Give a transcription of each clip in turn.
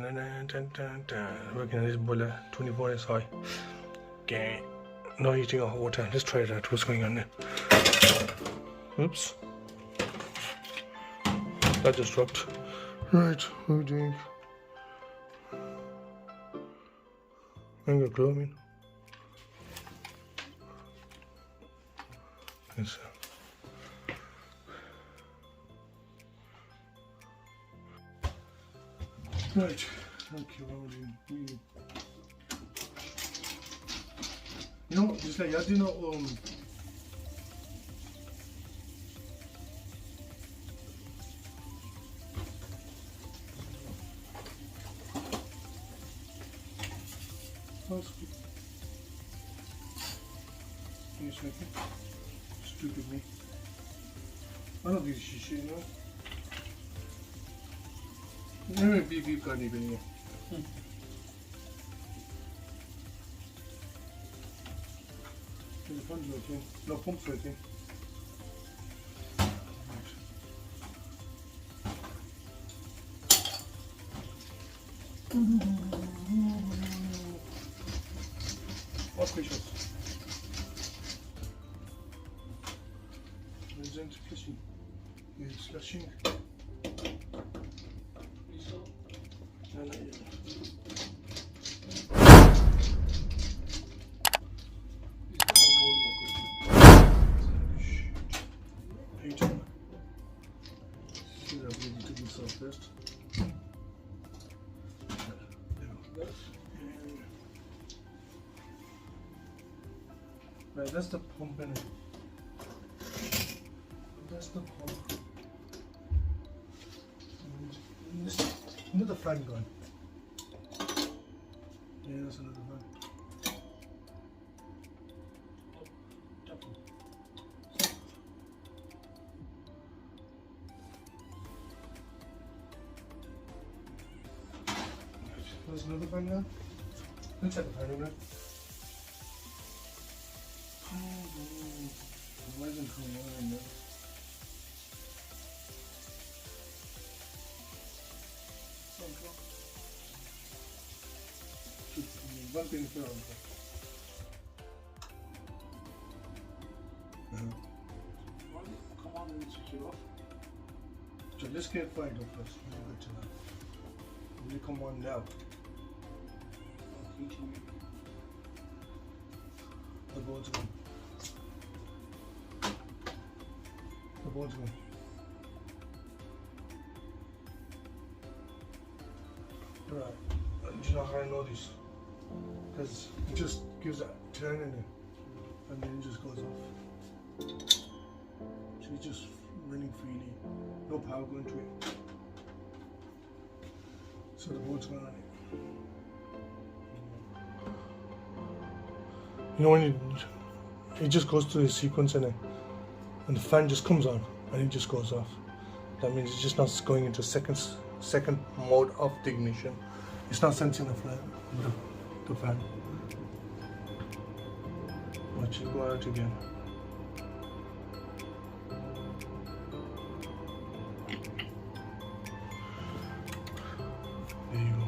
Working on this boiler, 24 is high. Okay, no heating of water. Let's try that. What's going on there? Oops, that just dropped. Right, what are we doing? I'm gonna glue in. Yes. Right, okay, what are we doing? You know, just like I did not stupid me. I don't think she should, you know. नहीं beep beep करनी पड़ेगी telephone जो है लो pump जो है auspicious we sind fishing it's flashing first. Right, that's the pump in it. That's the pump. And this, another fan going. Yeah, that's another fan. There's another fan now. Let's have the fan in there. Why isn't it coming out in there? One thing for all. Come on and switch it off. So let's get fired off first. Good to know. Will you come on now? The board's gone. The board's gone. Right. Do you know how I know this? Because it just gives that turn in it and then it just goes off. So it's just running freely. No power going to it. So the board's gone on it. You know when it just goes through the sequence in it and the fan just comes on and it just goes off. That means it's just not going into second mode of the ignition. It's not sensing the fan. Watch it go out again. There you go.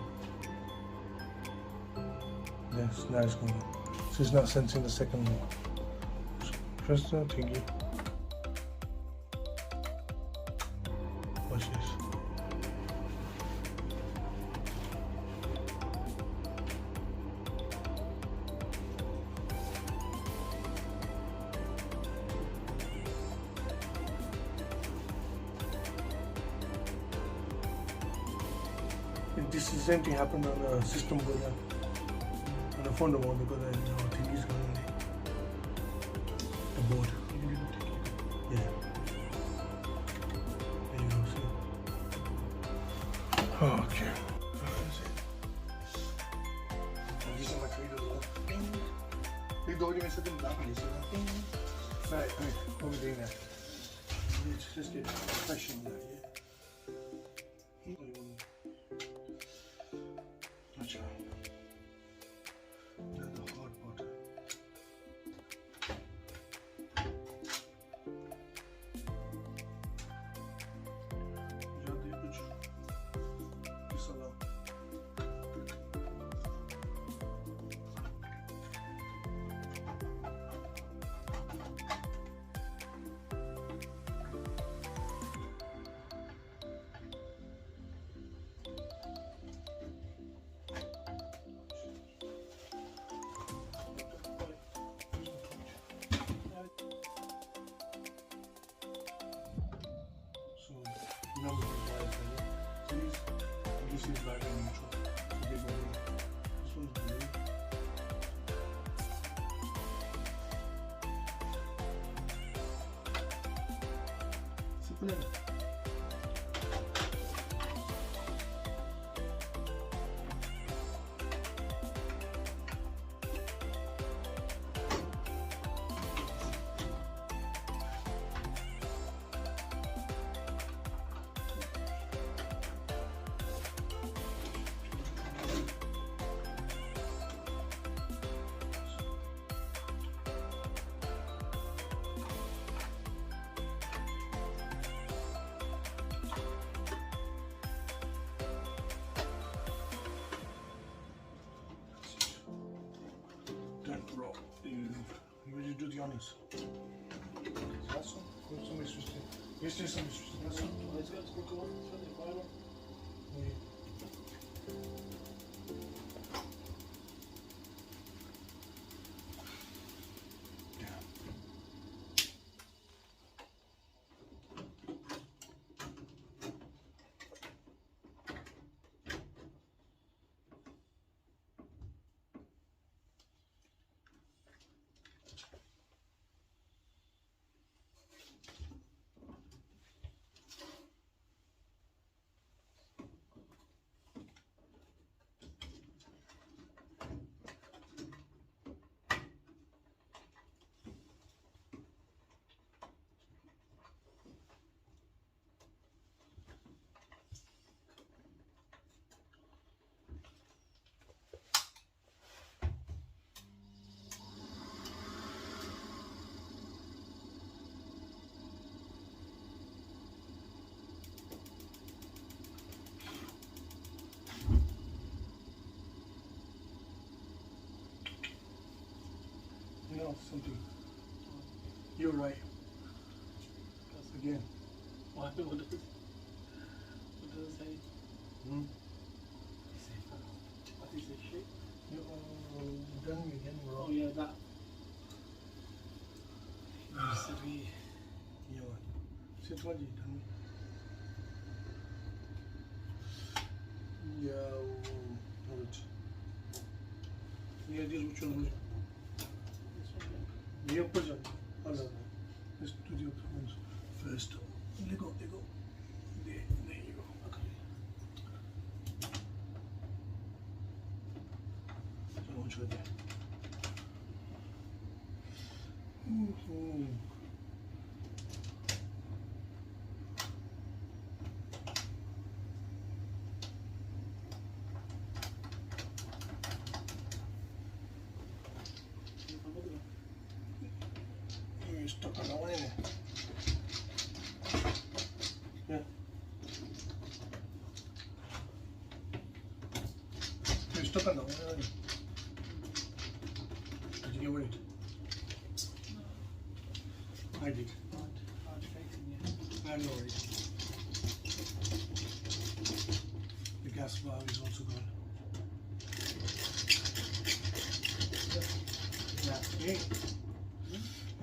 Yes, now it's going. So it's not sensing the second one. Press the thingy. Watch this. This is same thing happened on the system board. On the phone board because the thing is going on the board. Yeah. There you go, see. Okay. These are my tweeters. Big dog even said them black on this. Right, what are we doing now? Let's just get fresh in there, yeah. is light and neutral. So they go there. This one's blue. Simple enough. Bro, you ready to do the honors? That's one. Put some extra stick. Yes, there's some extra stick. That's one. Let's go on. You know something. You're right. Again. What does it say? Hmm? What is this shit? You've done me again, bro. Oh yeah, that. You said we. Yeah, what? Since when did you done me? Yeah, hold. Yeah, this which one? The upper one. Oh, no. Let's do the upper ones first. There you go, there you go. There you go. Okay. So I want you there. You're stuck on the one, innit? Yeah. You're stuck on that one, aren't you? Did you get worried? I did. Hard facing you. I'm not worried. The gas valve is also gone. Yeah.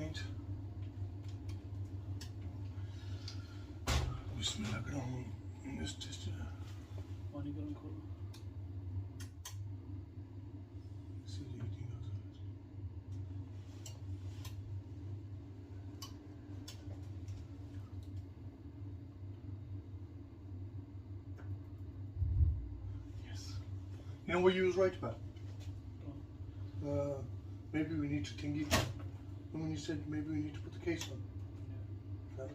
Ain't. Bismillah, get on in this test. What are you going to call? See the heating of it. Yes. You know what you was right about? Maybe we need to think it. When you said maybe we need to put the case on. Yeah.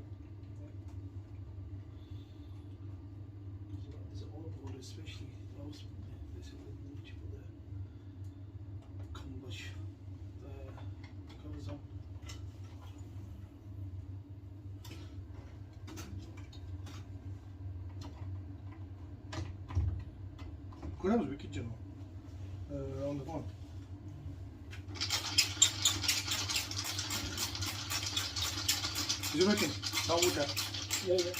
There's all board, especially those. This is what you put the combush covers on. That was wicked, you know. On the phone. Is it working? How would that? Yeah, yeah.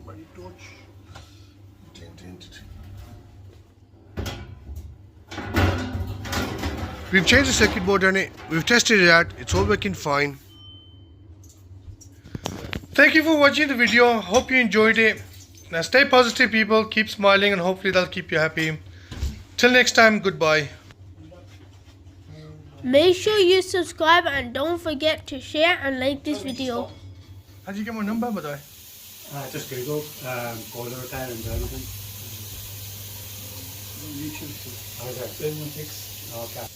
Body torch. We've changed the circuit board on it. We've tested it out. It's all working fine. Thank you for watching the video. Hope you enjoyed it. Now stay positive, people. Keep smiling, and hopefully that'll keep you happy. Till next time, goodbye. Make sure you subscribe and don't forget to share and like this video. How did you get my number, by the way? Just Google boiler repair in Birmingham. YouTube. Okay. Birmingham Pigs. Okay.